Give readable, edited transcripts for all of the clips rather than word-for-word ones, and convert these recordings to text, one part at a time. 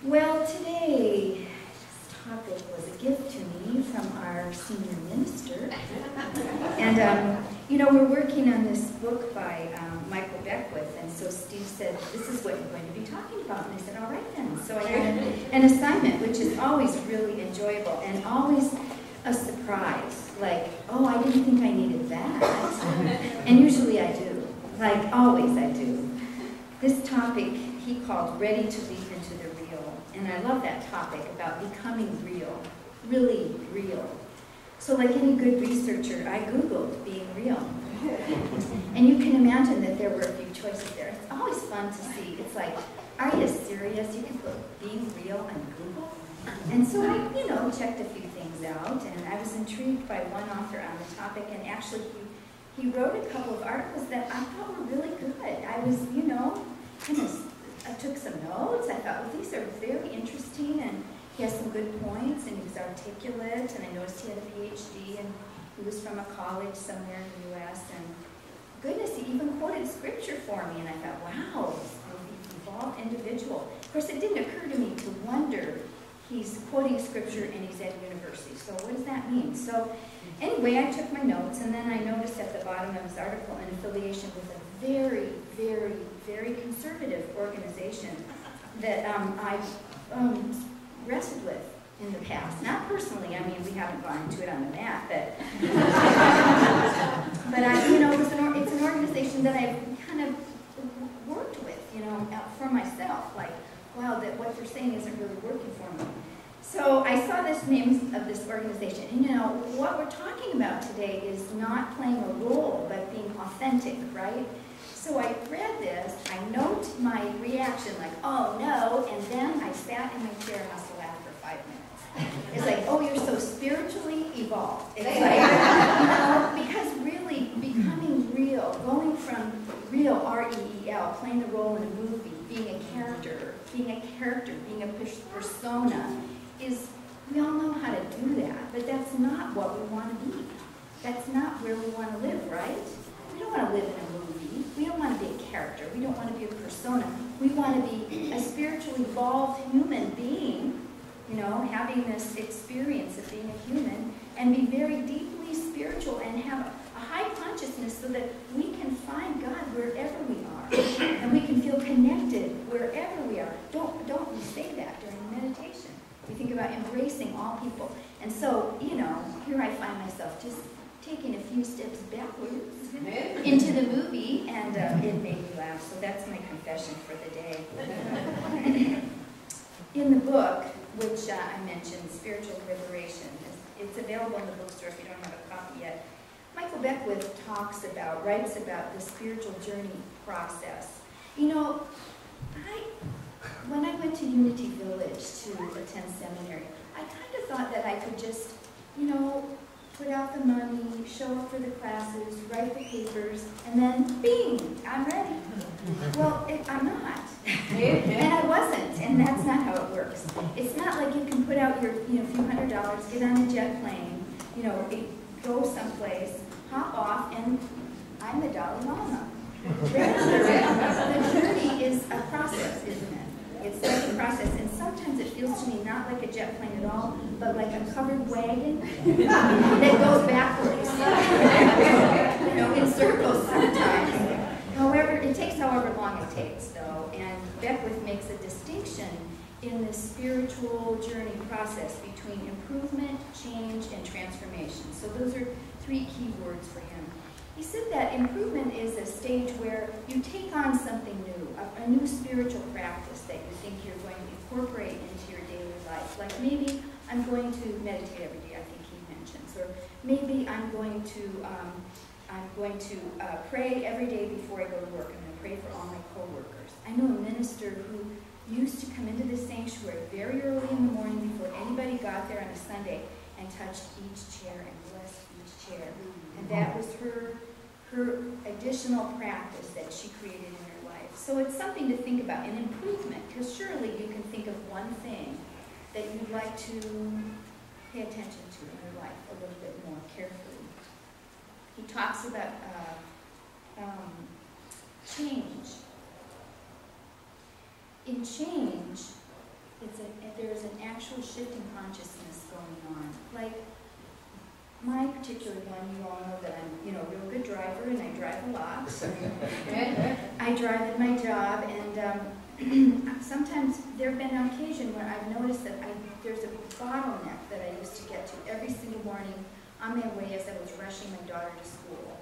Well, today's topic was a gift to me from our senior minister. And, you know, we're working on this book by Michael Beckwith, and so Steve said, this is what you're going to be talking about. And I said, all right then. So I had an assignment, which is always really enjoyable and always a surprise. Like, oh, I didn't think I needed that. And usually I do. Like, always I do. This topic he called Ready to Leap into the Real. And I love that topic about becoming real, really real. So like any good researcher, I Googled being real. And you can imagine that there were a few choices there. It's always fun to see. It's like, are you serious? You can put being real on Google? And so I, you know, checked a few things out, and I was intrigued by one author on the topic, and actually he wrote a couple of articles that I thought were really good. I was, you know, I took some notes. I thought, well, these are very interesting, and he has some good points, and he was articulate, and I noticed he had a PhD, and he was from a college somewhere in the U.S., and goodness, he even quoted scripture for me, and I thought, wow, this evolved individual. Of course, it didn't occur to me to wonder, he's quoting scripture and he's at university, so what does that mean? So anyway, I took my notes, and then I noticed at the bottom of his article an affiliation with a very, very, very conservative organization that I've wrestled with in the past. Not personally, I mean, we haven't gone into it on the mat, but you know, it's an organization that I've kind of worked with, you know, for myself, like, wow, that what they're saying isn't really working for me. So I saw this name of this organization, and you know, what we're talking about today is not playing a role, but being authentic, right? So I read this, I note my reaction like, oh no, and then I sat in my chair and must have laughed for 5 minutes. It's like, oh, you're so spiritually evolved. It's like, you know, because really becoming real, going from real, R-E-E-L, playing the role in a movie, being a character, being a persona, is, we all know how to do that, but that's not what we want to be. That's not where we want to live, right? We don't want to live in a movie. We don't want to be a character. We don't want to be a persona. We want to be a spiritually evolved human being, you know, having this experience of being a human, and be very deeply spiritual and have a high consciousness so that we can find God wherever we are, and we can feel connected wherever we are. Don't we say that during meditation? We think about embracing all people. And so, you know, here I find myself just taking a few steps backwards into the movie, and it made me laugh. So that's my confession for the day. In the book, which I mentioned, Spiritual Liberation, it's available in the bookstore if you don't have a copy yet. Michael Beckwith writes about the spiritual journey process. You know, when I went to Unity Village to attend seminary, I kind of thought that I could just, you know, put out the money, show up for the classes, write the papers, and then, bing, I'm ready. Well, I'm not. And I wasn't, and that's not how it works. It's not like you can put out your, you know, few $100s, get on a jet plane, you know, go someplace, hop off, and I'm the Dalai Lama. The journey is a process, isn't it? It's like a process, and sometimes it feels to me not like a jet plane at all, but like a covered wagon that goes backwards, you know, in circles sometimes. However, it takes however long it takes, though, and Beckwith makes a distinction in this spiritual journey process between improvement, change, and transformation. So those are 3 key words for him. He said that improvement is a stage where you take on something new, a new spiritual practice that you think you're going to incorporate into your daily life. Like maybe I'm going to meditate every day, I think he mentions, or maybe I'm going to pray every day before I go to work. I'm going to pray for all my coworkers. I know a minister who used to come into the sanctuary very early in the morning before anybody got there on a Sunday and touched each chair and blessed each chair. And that was her additional practice that she created in her life. So it's something to think about, an improvement, because surely you can think of one thing that you'd like to pay attention to in your life a little bit more carefully. He talks about change. In change, it's a actual shift in consciousness going on. Like, my particular one, you all know that I'm, a real good driver, and I drive a lot. So I drive in my job, and sometimes there have been an occasion where I've noticed that there's a bottleneck that I used to get to every single morning on my way as I was rushing my daughter to school.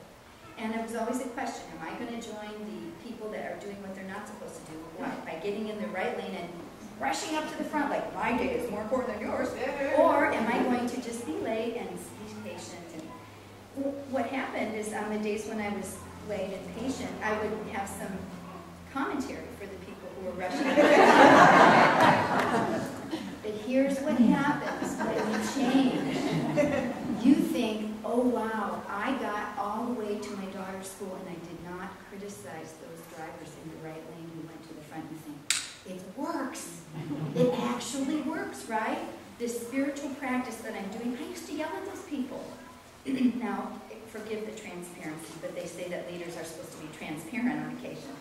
And it was always a question, am I going to join the people that are doing what they're not supposed to do? What? By getting in the right lane and rushing up to the front like my day is more important than yours? Or am I going to just be late and be patient? And what happened is on the days when I was late and patient, I would have some commentary for the people who were rushing. But here's what happens when you change. You think, oh wow, I got all the way to my daughter's school and I did not criticize those drivers in the right lane who went to the front. You think, it works. It actually works, right? This spiritual practice that I'm doing, I used to yell at those people. Now, forgive the transparency, but they say that leaders are supposed to be transparent on occasion.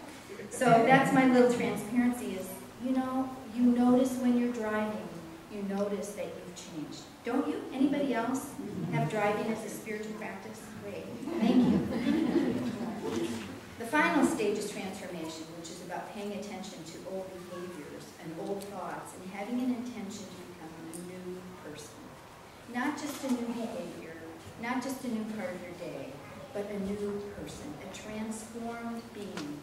So that's my little transparency is, you notice when you're driving, you notice that you've changed. Don't you? Anybody else have driving as a spiritual practice? Great. Thank you. The final stage is transformation, which is about paying attention to old behaviors and old thoughts and having an intention to become a new person. Not just a new behavior, not just a new part of your day, but a new person, a transformed being.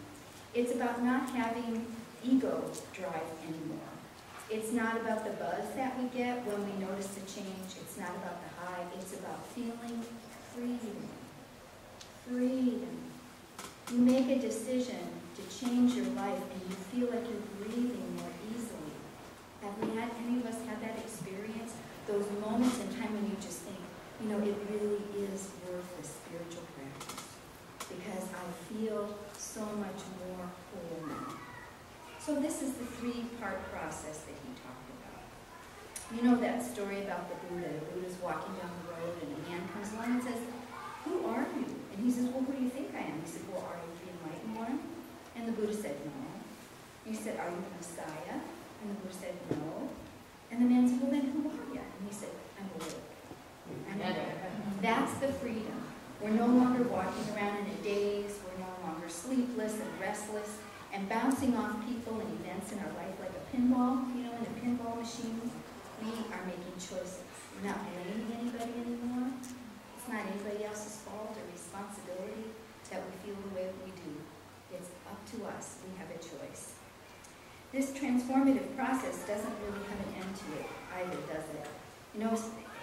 It's about not having ego drive anymore. It's not about the buzz that we get when we notice the change. It's not about the high. It's about feeling freedom. Freedom. You make a decision to change your life and you feel like you're breathing more easily. Have we had, any of us had that experience? Those moments in time when you just think, it really is worth the spiritual practice because I feel so much more whole now. So this is the three-part process that he talked about. You know that story about the Buddha. The Buddha's walking down the road and a man comes along and says, who are you? And he says, well, who do you think I am? He said, well, are you the enlightened one? And the Buddha said, no. He said, are you the Messiah? And the Buddha said, no. And the man said, well, then who are you? And he said, I'm awake. I'm awake. That's the freedom. We're no longer walking around in a daze. We're no longer sleepless and restless and bouncing off people and events in our life like a pinball, in a pinball machine. We are making choices. We're not blaming anybody anymore. It's not anybody else's fault or responsibility that we feel the way we do. It's up to us. We have a choice. This transformative process doesn't really have an end to it either, does it?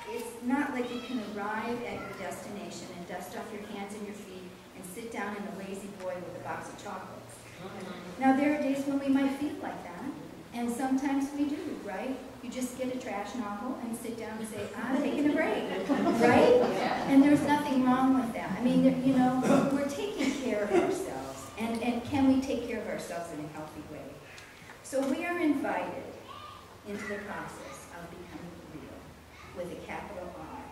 It's not like you can arrive at your destination and dust off your hands and your feet and sit down in a lazy boy with a box of chocolates. Now, there are days when we might feel like that, and sometimes we do, right? You just get a trash novel and sit down and say, I'm taking a break, right? And there's nothing wrong with that. I mean, we're taking care of ourselves, and can we take care of ourselves in a healthy way? So we are invited into the process of becoming real, with a capital R.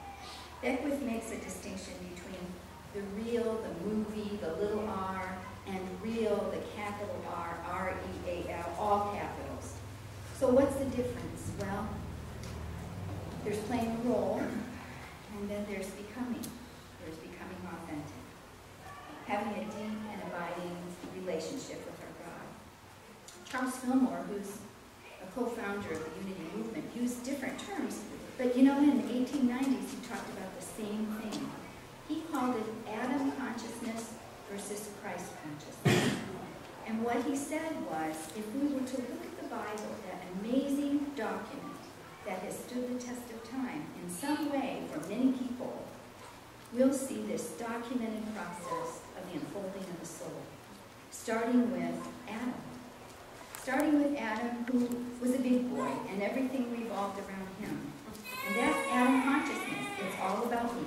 Beckwith makes a distinction between the real, the movie, the little r, and real, the capital R, R-E-A-L, all capitals. So what's the difference? Well, there's playing a role, and then there's becoming. There's becoming authentic. Having a deep and abiding relationship with our God. Charles Fillmore, who's a co-founder of the Unity Movement, used different terms, but in the 1890s he talked about the same thing. He called it Adam consciousness versus Christ consciousness. And what he said was, if we were to look at the Bible, that amazing document that has stood the test of time in some way for many people, we'll see this documented process of the unfolding of the soul, starting with Adam. Starting with Adam, who was a big boy, and everything revolved around him. And that's Adam consciousness. It's all about me.